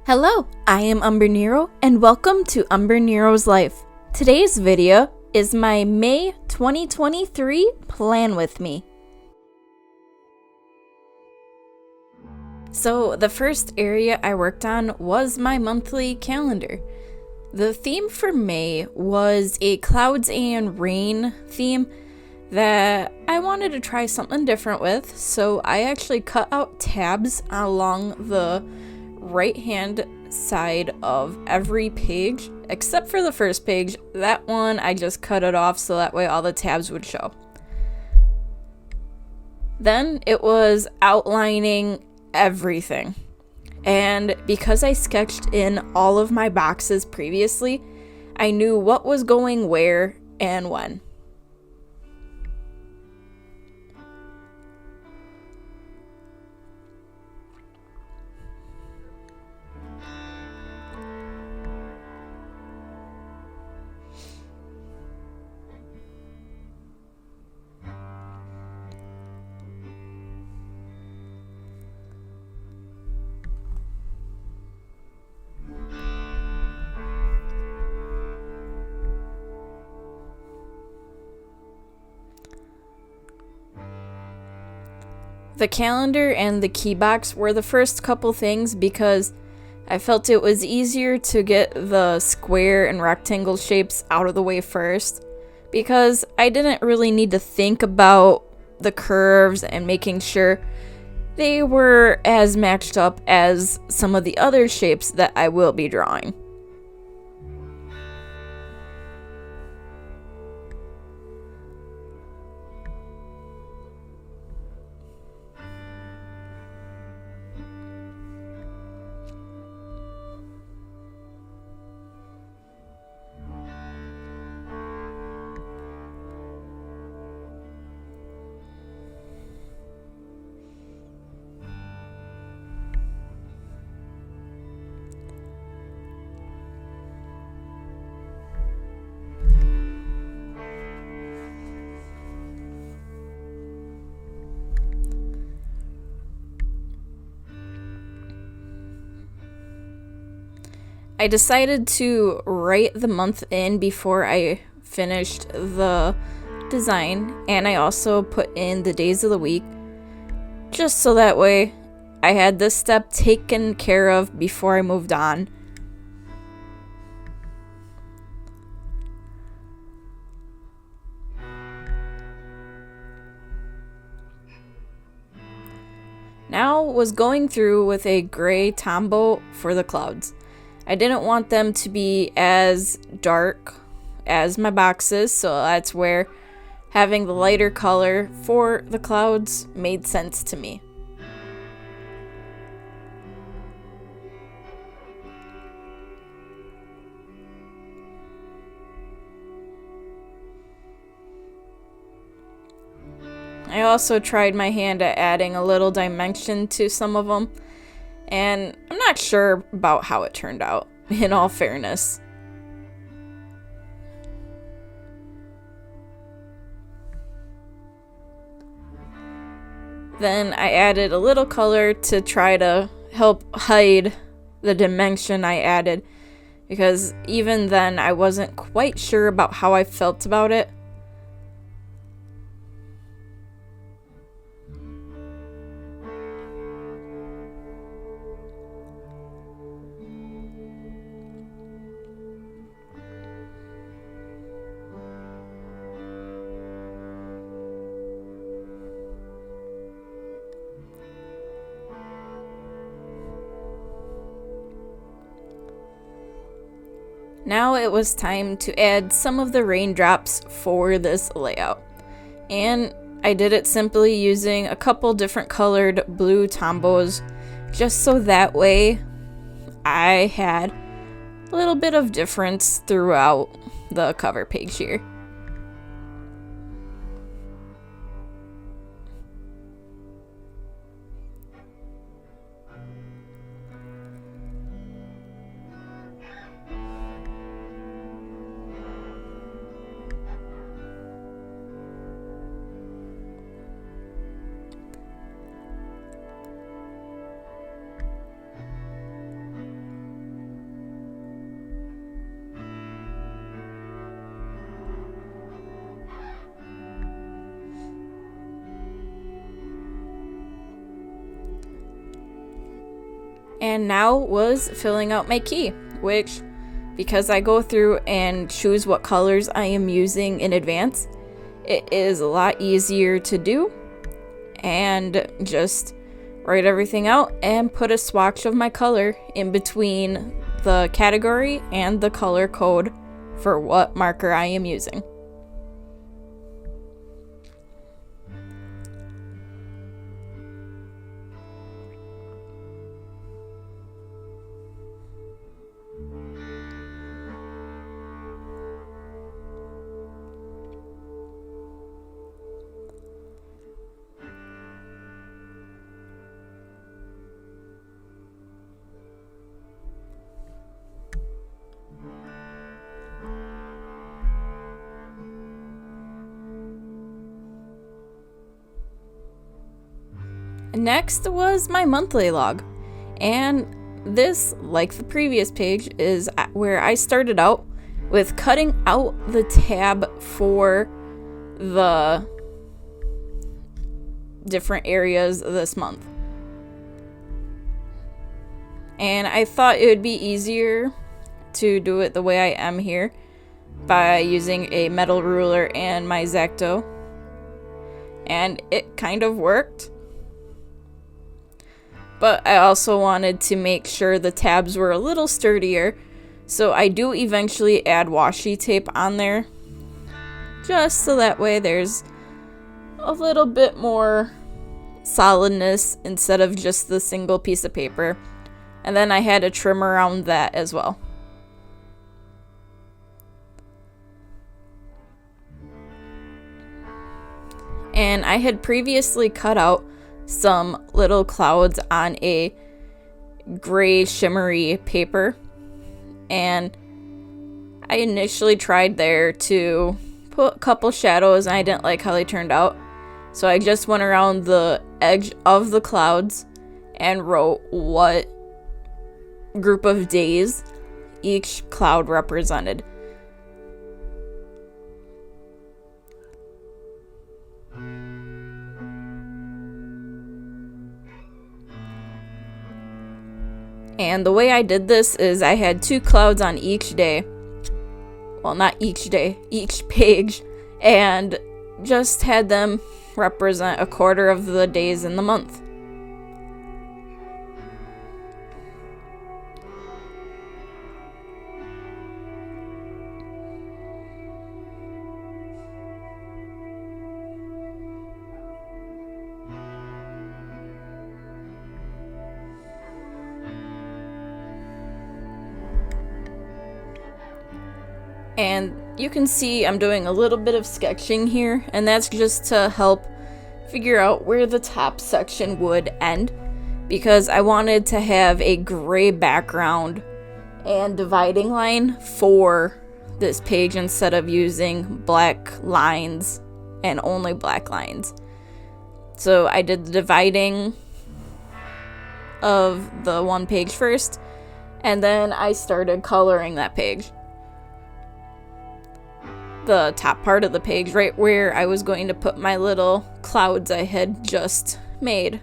Hello, I am Umbrenero and welcome to Umbrenero's Life. Today's video is my May 2023 plan with me. So the first area I worked on was my monthly calendar. The theme for May was a clouds and rain theme that I wanted to try something different with, so I actually cut out tabs along the right hand side of every page except for the first page. That one I just cut it off so that way all the tabs would show. Then it was outlining everything, and because I sketched in all of my boxes previously, I knew what was going where and when. The calendar and the key box were the first couple things because I felt it was easier to get the square and rectangle shapes out of the way first, because I didn't really need to think about the curves and making sure they were as matched up as some of the other shapes that I will be drawing. I decided to write the month in before I finished the design, and I also put in the days of the week, just so that way I had this step taken care of before I moved on. Now was going through with a gray Tombow for the clouds. I didn't want them to be as dark as my boxes, so that's where having the lighter color for the clouds made sense to me. I also tried my hand at adding a little dimension to some of them, and I'm not sure about how it turned out, in all fairness. Then I added a little color to try to help hide the dimension I added, because even then I wasn't quite sure about how I felt about it. Now it was time to add some of the raindrops for this layout, and I did it simply using a couple different colored blue Tombows, just so that way I had a little bit of difference throughout the cover page here. And now was filling out my key, which, because I go through and choose what colors I am using in advance, it is a lot easier to do. And just write everything out and put a swatch of my color in between the category and the color code for what marker I am using. Next was my monthly log, and this, like the previous page, is where I started out with cutting out the tab for the different areas this month. And I thought it would be easier to do it the way I am here by using a metal ruler and my X-Acto, and it kind of worked. But I also wanted to make sure the tabs were a little sturdier, so I do eventually add washi tape on there, just so that way there's a little bit more solidness instead of just the single piece of paper. And then I had a trim around that as well. And I had previously cut out some little clouds on a gray shimmery paper, and I initially tried there to put a couple shadows, and I didn't like how they turned out, so I just went around the edge of the clouds and wrote what group of days each cloud represented. And the way I did this is I had 2 clouds on each day. Well, not each day, each page. And just had them represent a quarter of the days in the month. And you can see I'm doing a little bit of sketching here, and that's just to help figure out where the top section would end, because I wanted to have a gray background and dividing line for this page instead of using black lines and only black lines. So I did the dividing of the one page first, and then I started coloring that page. The top part of the page, right where I was going to put my little clouds I had just made.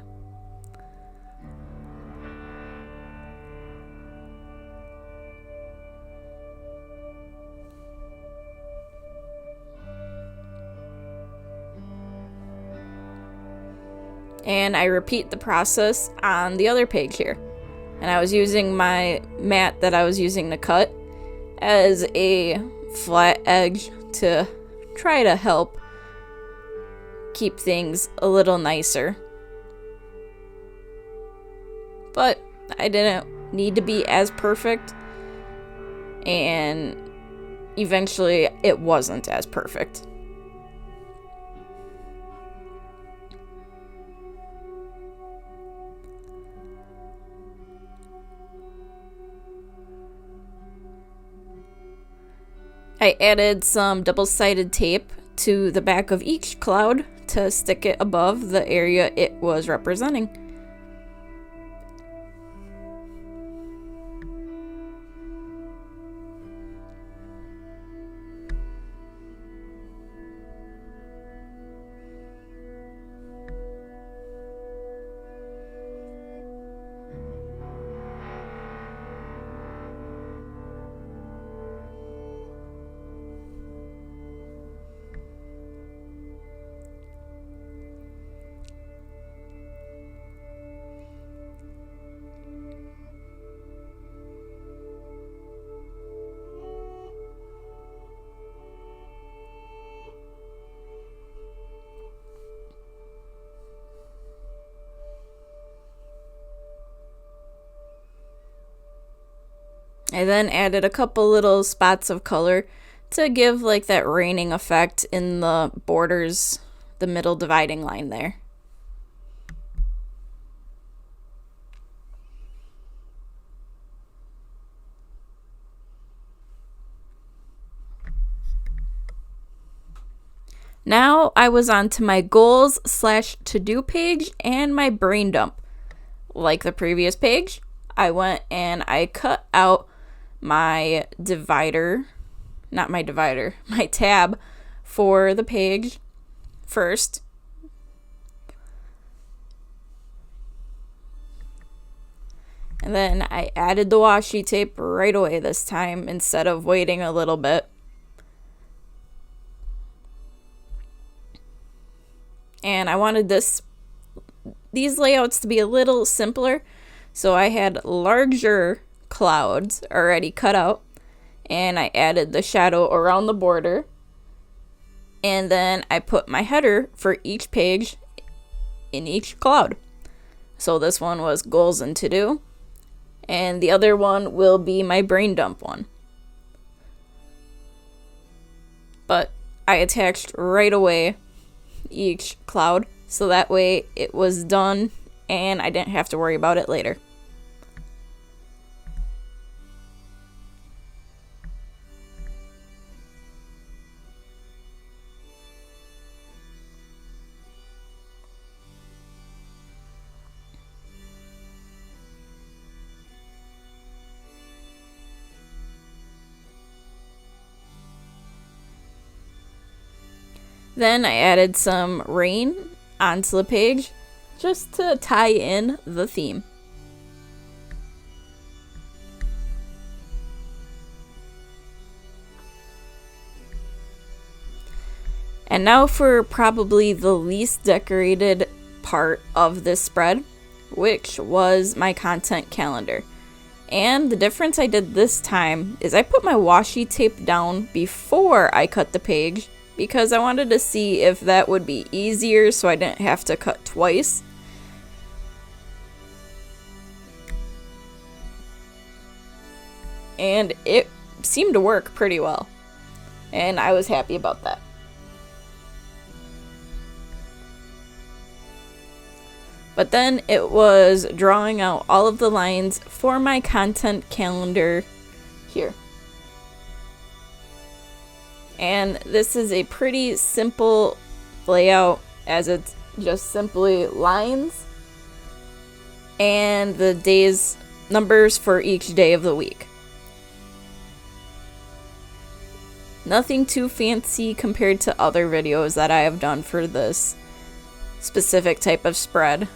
And I repeat the process on the other page here. And I was using my mat that I was using to cut as a flat edge to try to help keep things a little nicer. But I didn't need to be as perfect, and eventually it wasn't as perfect. I added some double-sided tape to the back of each cloud to stick it above the area it was representing. I then added a couple little spots of color to give like that raining effect in the borders, the middle dividing line there. Now I was on to my goals / to-do page and my brain dump. Like the previous page, I went and I cut out my divider, not my divider, my tab for the page first. And then I added the washi tape right away this time instead of waiting a little bit. And I wanted these layouts to be a little simpler, so I had larger clouds already cut out, and I added the shadow around the border, and then I put my header for each page in each cloud. So this one was goals and to do, and the other one will be my brain dump one. But I attached right away each cloud, so that way it was done and I didn't have to worry about it later. Then I added some rain onto the page just to tie in the theme. And now for probably the least decorated part of this spread, which was my content calendar. And the difference I did this time is I put my washi tape down before I cut the page, because I wanted to see if that would be easier so I didn't have to cut twice. And it seemed to work pretty well, and I was happy about that. But then it was drawing out all of the lines for my content calendar here. And this is a pretty simple layout, as it's just simply lines and the days numbers for each day of the week. Nothing too fancy compared to other videos that I have done for this specific type of spread.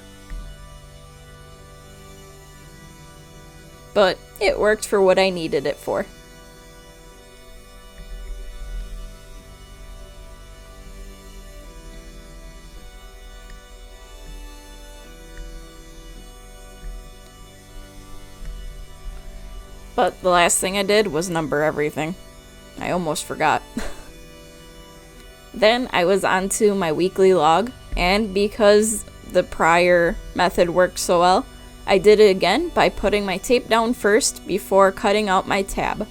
But it worked for what I needed it for. But the last thing I did was number everything. I almost forgot. Then I was on to my weekly log, and because the prior method worked so well, I did it again by putting my tape down first before cutting out my tab.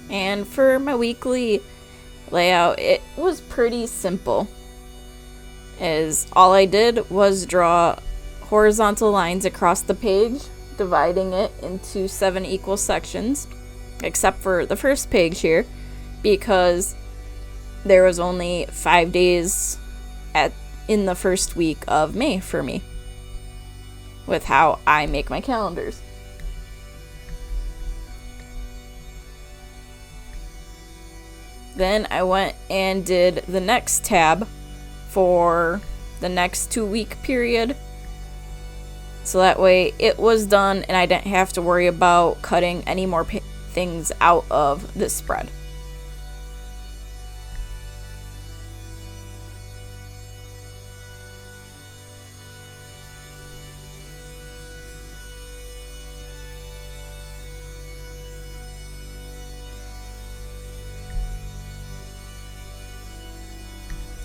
And for my weekly layout, it was pretty simple, as all I did was draw horizontal lines across the page, dividing it into 7 equal sections, except for the first page here, because there was only 5 days in the first week of May for me, with how I make my calendars. Then I went and did the next tab for the next 2-week period, so that way it was done and I didn't have to worry about cutting any more things out of this spread.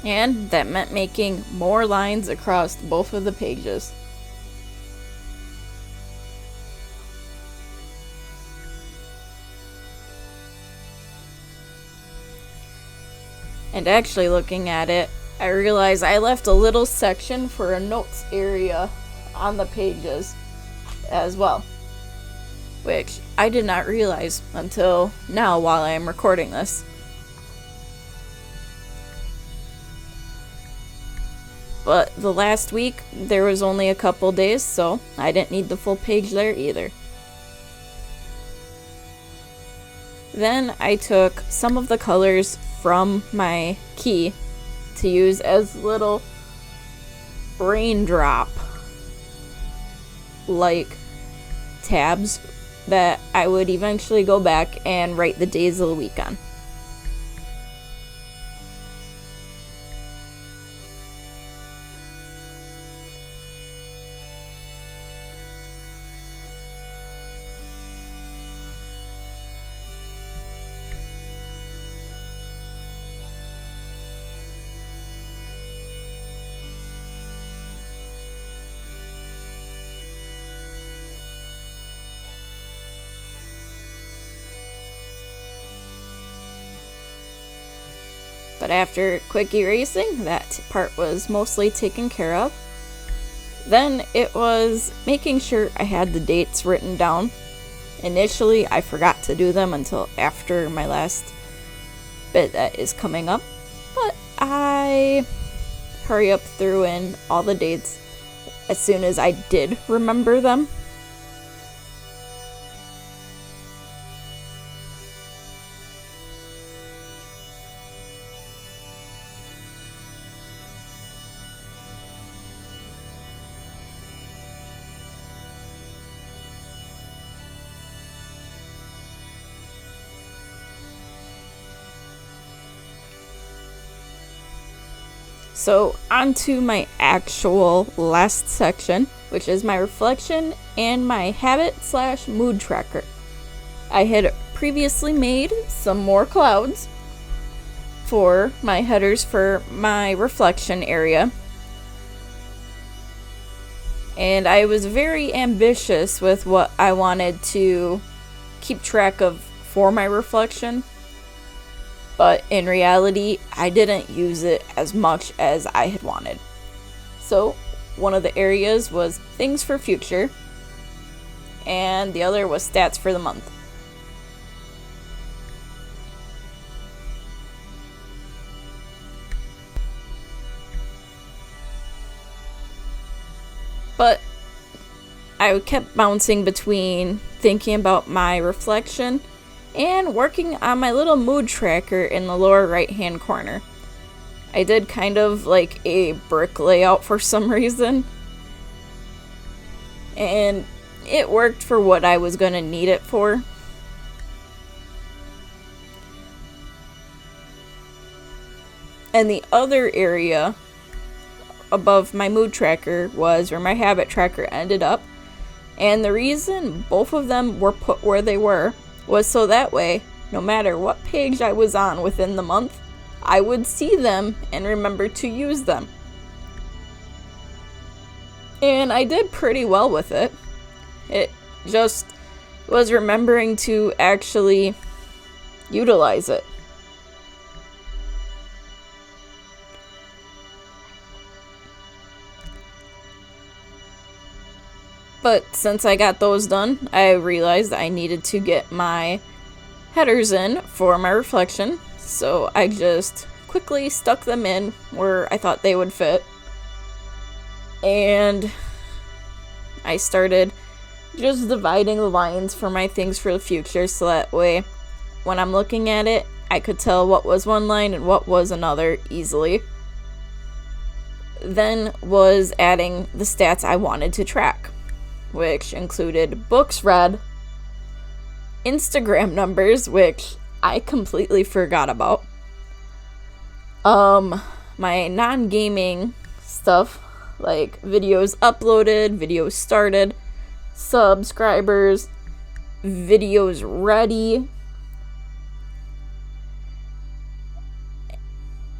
And that meant making more lines across both of the pages. And actually looking at it, I realized I left a little section for a notes area on the pages as well, which I did not realize until now while I am recording this. But the last week, there was only a couple days, so I didn't need the full page there either. Then I took some of the colors from my key to use as little raindrop like tabs that I would eventually go back and write the days of the week on. But after quick erasing, that part was mostly taken care of. Then it was making sure I had the dates written down. Initially, I forgot to do them until after my last bit that is coming up. But I hurry up threw in all the dates as soon as I did remember them. So on to my actual last section, which is my reflection and my habit/mood tracker. I had previously made some more clouds for my headers for my reflection area. And I was very ambitious with what I wanted to keep track of for my reflection. But in reality, I didn't use it as much as I had wanted. So one of the areas was things for future, and the other was stats for the month. But I kept bouncing between thinking about my reflection and working on my little mood tracker in the lower right hand corner. I did kind of like a brick layout for some reason, and it worked for what I was going to need it for. And the other area above my mood tracker was where my habit tracker ended up, and the reason both of them were put where they were was so that way, no matter what page I was on within the month, I would see them and remember to use them. And I did pretty well with it. It just was remembering to actually utilize it. But since I got those done, I realized I needed to get my headers in for my reflection. So I just quickly stuck them in where I thought they would fit. And I started just dividing the lines for my things for the future, so that way when I'm looking at it, I could tell what was one line and what was another easily. Then was adding the stats I wanted to track, which included books read, Instagram numbers, which I completely forgot about, my non-gaming stuff, like videos uploaded, videos started, subscribers, videos ready,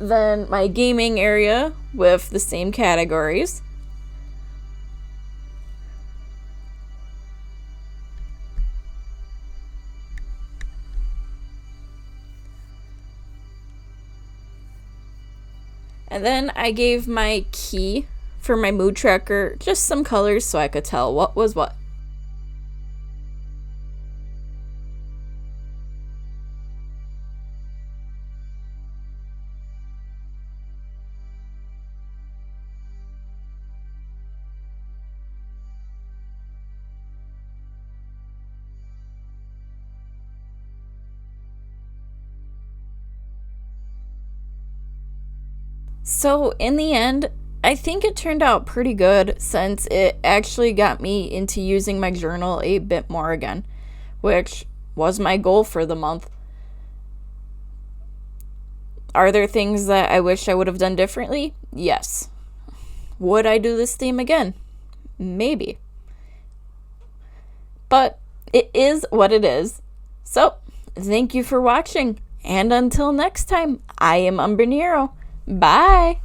Then my gaming area with the same categories. And then I gave my key for my mood tracker just some colors so I could tell what was what. So in the end, I think it turned out pretty good since it actually got me into using my journal a bit more again, which was my goal for the month. Are there things that I wish I would have done differently? Yes. Would I do this theme again? Maybe. But it is what it is. So, thank you for watching, and until next time, I am Umbrenero. Bye!